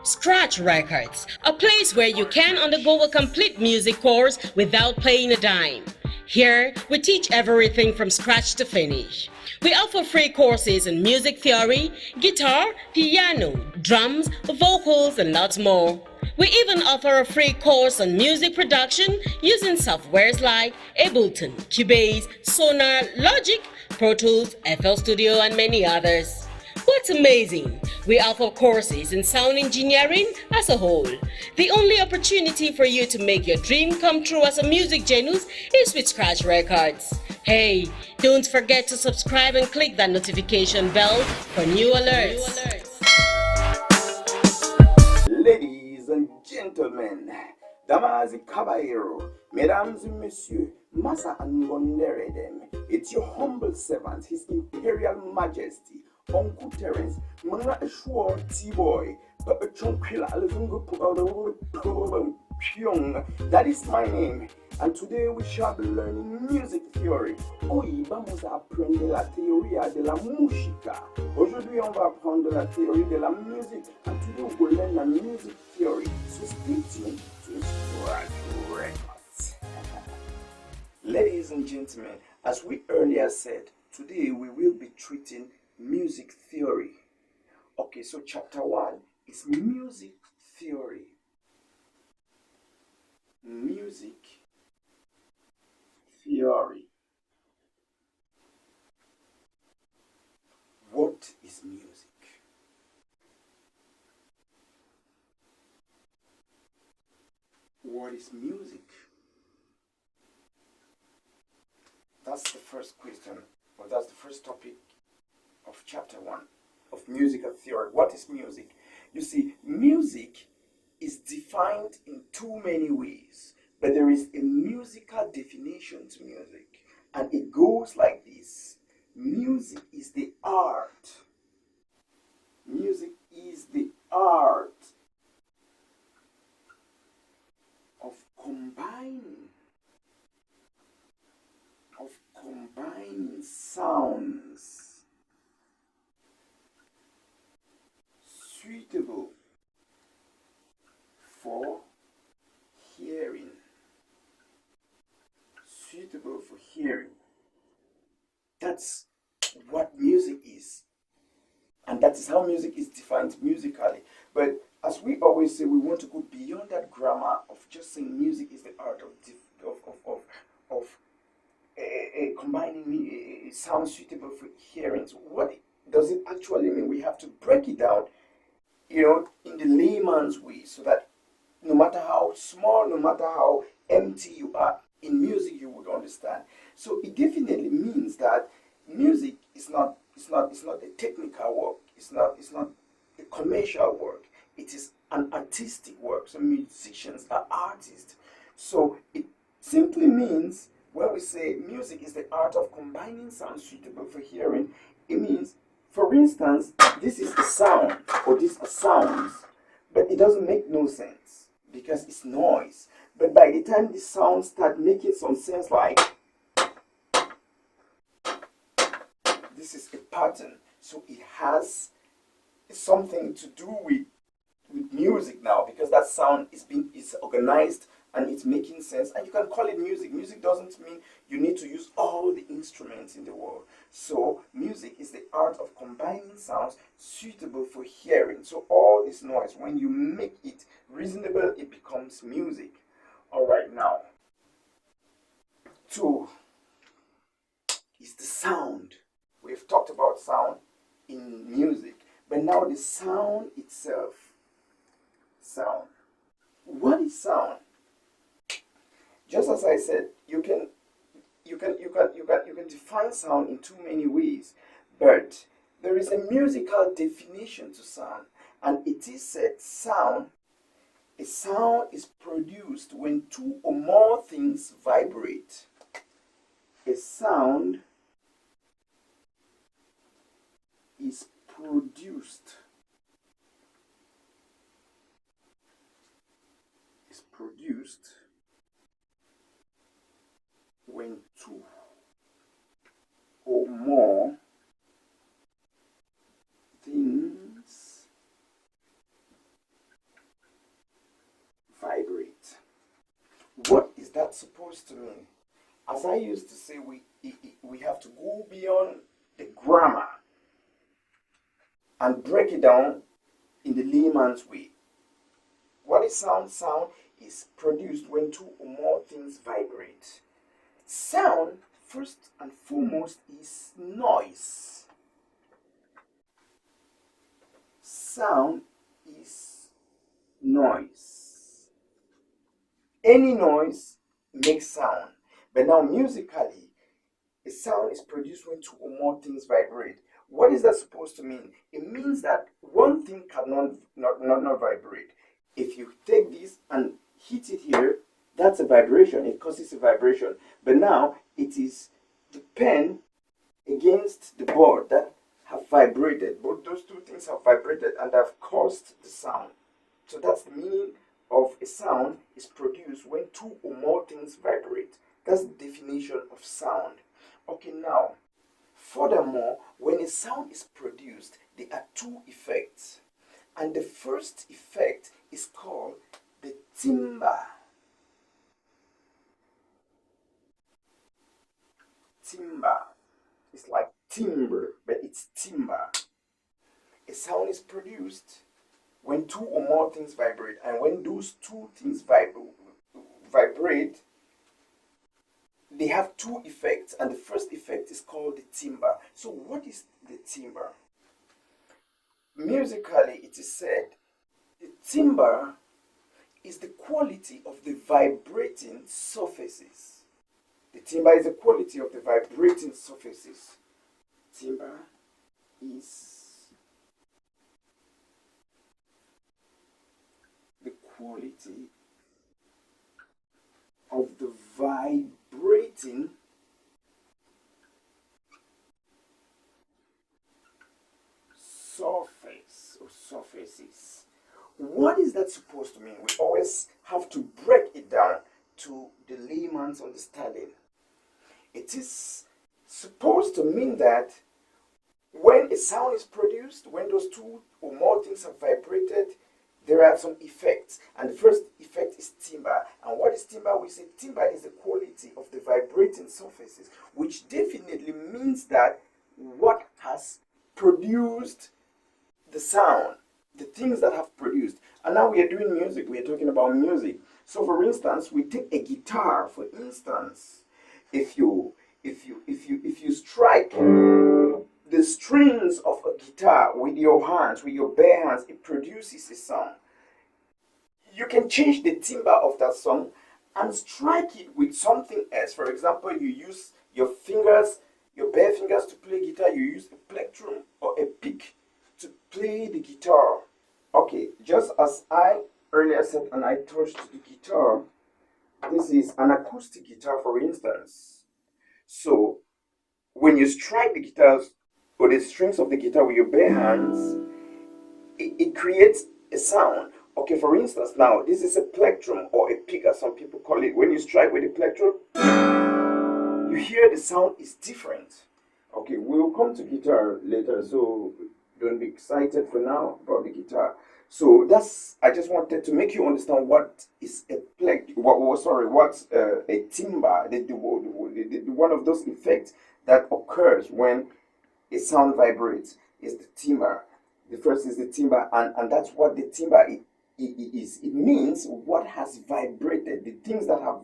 Scratch Records, a place where you can undergo a complete music course without paying a dime. Here, we teach everything from scratch to finish. We offer free courses in music theory, guitar, piano, drums, vocals, and lots more. We even offer a free course on music production using softwares like Ableton, Cubase, Sonar, Logic, Pro Tools, FL Studio, and many others. What's amazing? We offer courses in sound engineering as a whole. The only opportunity for you to make your dream come true as a music genius is with Scratch Records. Hey, don't forget to subscribe and click that notification bell for new alerts. Ladies and gentlemen, damas y caballeros, mesdames et messieurs, massa and wonderedem, it's your humble servant, His Imperial Majesty, Uncle Terence, Mana Ashwar T-Boy, Papa Chonkrila Alzungu Pyong. That is my name, and today we shall be learning music theory. Hoy vamos a aprender la teoría de la música. Aujourd'hui, on va apprendre la théorie de la musique, and today we will learn la music theory. So stay tuned to Scratch Records. Ladies and gentlemen, as we earlier said, today we will be treating music theory. Okay, so chapter 1 is music theory. Music theory. What is music? What is music? That's the first question, or that's the first topic of chapter 1 of musical theory. What is music? You see, music is defined in too many ways, but there is a musical definition to music, and it goes like this. Music is the art. Music is the art of combining sounds suitable for hearing. Suitable for hearing. That's what music is. And that is how music is defined musically. But as we always say, we want to go beyond that grammar of just saying music is the art of combining sounds suitable for hearing. So what does it actually mean? We have to break it down, in the layman's way, so that no matter how small, no matter how empty you are, in music you would understand. So it definitely means that music is not a technical work. It's not a commercial work. It is an artistic work. So musicians are artists. So it simply means when we say music is the art of combining sounds suitable for hearing, it means, for instance, this is a sound or these are sounds, but it doesn't make no sense because it's noise. But by the time the sounds start making some sense, like this is a pattern, so it has something to do with music now, because that sound is organized and it's making sense, and you can call it music. Music doesn't mean you need to use all the instruments in the world. So music is the art of combining sounds suitable for hearing. So all this noise, when you make it reasonable, it becomes music. All right, now 2 is the sound. We've talked about sound in music, but now the sound itself. Sound. What is sound? Just as I said, you can define sound in too many ways, but there is a musical definition to sound, and it is said a sound is produced when 2 or more things vibrate. A sound is produced when 2 or more things that's supposed to mean. As I used to say, we have to go beyond the grammar and break it down in the layman's way. What is sound? Sound is produced when two or more things vibrate. Sound, first and foremost, is noise. Sound is noise. Any noise makes sound. But now, musically, a sound is produced when two or more things vibrate. What is that supposed to mean? It means that one thing cannot not vibrate. If you take this and hit it here, that's a vibration. It causes a vibration. But now it is the pen against the board that have vibrated. Both those two things have vibrated and have caused the sound. So that's the meaning of a sound is produced when two or more things vibrate. That's the definition of sound. Okay, now, furthermore, when a sound is produced, there are two effects. And the first effect is called the timbre. Timbre. It's like timbre, but it's timbre. A sound is produced when two or more things vibrate. And when those two things vibrate, they have two effects. And the first effect is called the timbre. So what is the timbre? Musically, it is said the timbre is the quality of the vibrating surfaces. The timbre is the quality of the vibrating surfaces. Timbre is the quality of the vibrating surface or surfaces. What is that supposed to mean? We always have to break it down to the layman's understanding. It is supposed to mean that when a sound is produced, when those two or more things have vibrated, there are some effects. And the first effect is timbre. And what is timbre? We say timbre is the quality of the vibrating surfaces, which definitely means that what has produced the sound, the things that have produced. And now we are doing music, we are talking about music. So for instance, we take a guitar, for instance. If you strike the strings of a guitar with your hands, with your bare hands, it produces a sound. You can change the timbre of that song and strike it with something else. For example, you use your fingers, your bare fingers to play guitar, you use a plectrum or a pick to play the guitar. Okay, just as I earlier said and I touched the guitar, this is an acoustic guitar, for instance. So when you strike the guitars or the strings of the guitar with your bare hands, it creates a sound. Okay, for instance, now this is a plectrum or a pick, as some people call it. When you strike with a plectrum, you hear the sound is different. Okay, we'll come to guitar later, so don't be excited for now about the guitar. So I just wanted to make you understand what is a what's a timbre, the one of those effects that occurs when a sound vibrates is the timbre. The first is the timbre, and that's what the timbre is. It means what has vibrated, the things that have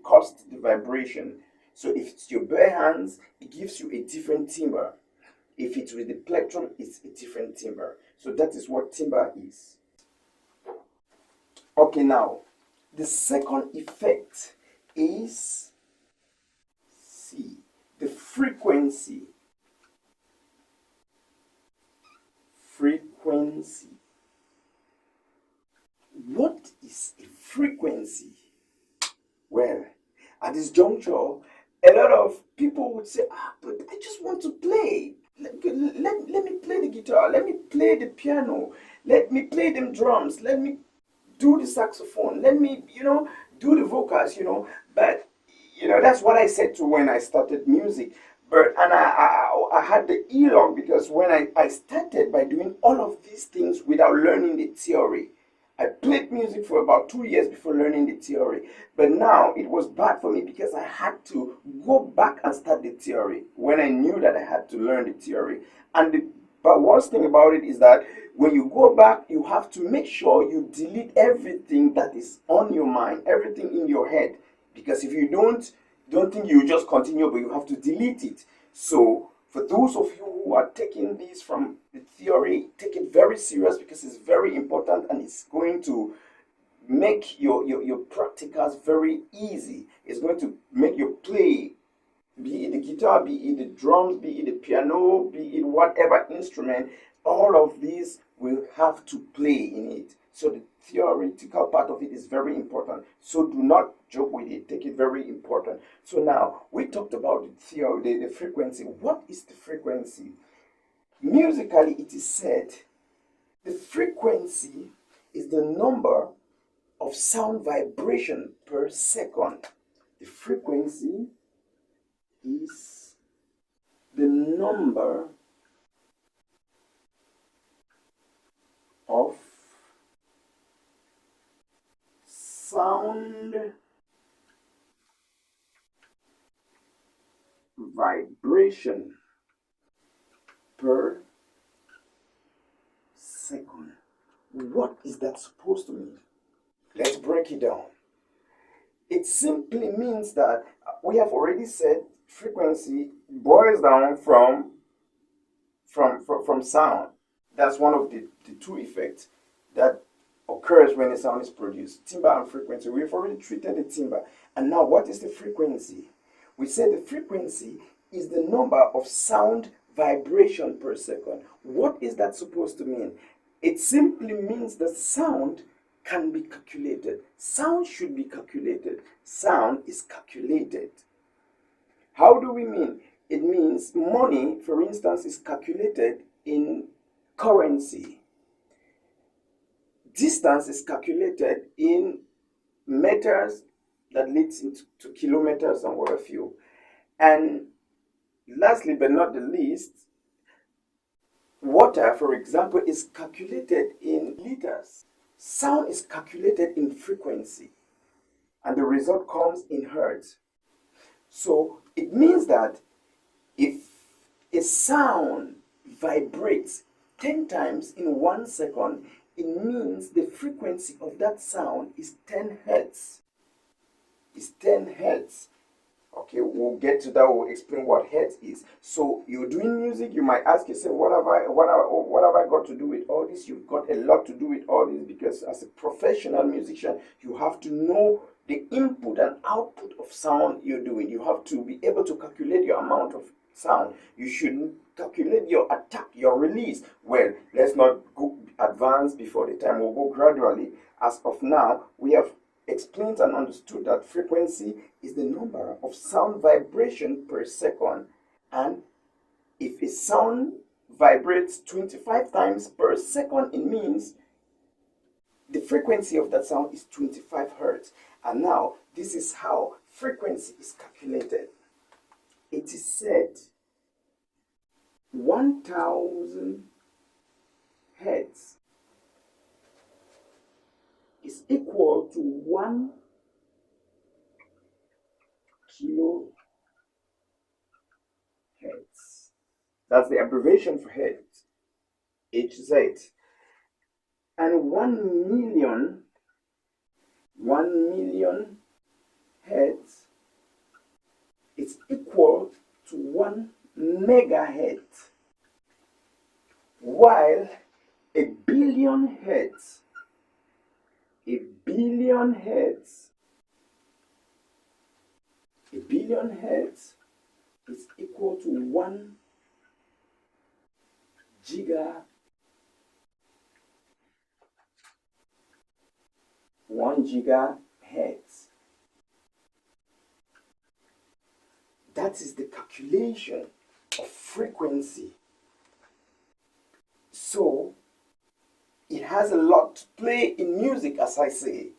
caused the vibration. So if it's your bare hands, it gives you a different timbre. If it's with the plectrum, it's a different timbre. So that is what timbre is. Okay, now, the second effect is the frequency. Frequency. What is a frequency? Well, at this juncture, a lot of people would say, but I just want to play. Let me play the guitar. Let me play the piano. Let me play them drums. Let me do the saxophone. Let me, do the vocals, But, that's what I said to when I started music. And I had the earlog because when I started by doing all of these things without learning the theory, I played music for about 2 years before learning the theory. But now it was bad for me because I had to go back and start the theory when I knew that I had to learn the theory. But worst thing about it is that when you go back, you have to make sure you delete everything that is on your mind, everything in your head. Because if you don't think you just continue, but you have to delete it. So for those of you who are taking this from the theory, take it very serious because it's very important and it's going to make your practicals very easy. It's going to make you play, be it the guitar, be it the drums, be it the piano, be it whatever instrument, all of these will have to play in it. So the theoretical part of it is very important. So do not joke with it. Take it very important. So now we talked about the theory, the frequency. What is the frequency? Musically, it is said the frequency is the number of sound vibration per second. The frequency is the number of sound vibration per second. What is that supposed to mean? Let's break it down. It simply means that we have already said frequency boils down from sound. That's one of the two effects that occurs when a sound is produced. Timbre and frequency. We've already treated the timbre. And now what is the frequency? We said the frequency is the number of sound vibration per second. What is that supposed to mean? It simply means that sound can be calculated. Sound should be calculated. Sound is calculated. How do we mean? It means money, for instance, is calculated in currency. Distance is calculated in meters that leads into kilometers and what have you. And lastly, but not the least, water, for example, is calculated in liters. Sound is calculated in frequency, and the result comes in hertz. So it means that if a sound vibrates 10 times in 1 second, it means the frequency of that sound is 10 hertz. It's 10 hertz. Okay, we'll get to that. We'll explain what hertz is. So you're doing music, you might ask yourself, what have I got to do with all this? You've got a lot to do with all this because as a professional musician, you have to know the input and output of sound you're doing. You have to be able to calculate your amount of sound. You should calculate your attack, your release. Well, let's not go advance before the time. We'll go gradually. As of now, we have explained and understood that frequency is the number of sound vibration per second, and if a sound vibrates 25 times per second, it means the frequency of that sound is 25 hertz. And now this is how frequency is calculated. It is said 1000 hertz is equal to 1 kilohertz. That's the abbreviation for hertz, HZ. And 1 million hertz is equal to 1 megahertz, while a billion hertz is equal to 1 gigahertz. 1 gigahertz. That is the calculation of frequency. So it has a lot to play in music, as I say.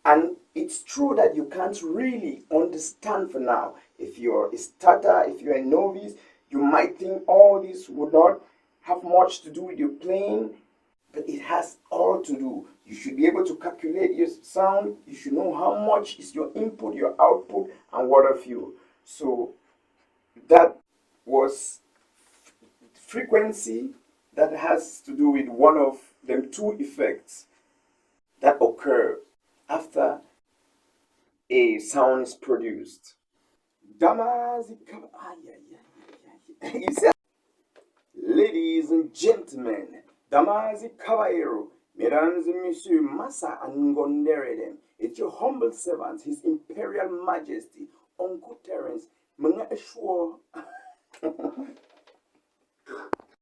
And it's true that you can't really understand for now. If you're a starter, if you're a novice, you might think all this would not have much to do with your playing. But it has all to do. You should be able to calculate your sound. You should know how much is your input, your output, and what have you. So that was frequency that has to do with one of them two effects that occur after a sound is produced. He said, ladies and gentlemen, Damazi Caballero, mesdames et messieurs, Massa and Gondereden, it's your humble servant, His Imperial Majesty, Uncle Terence, Mga Eshwa.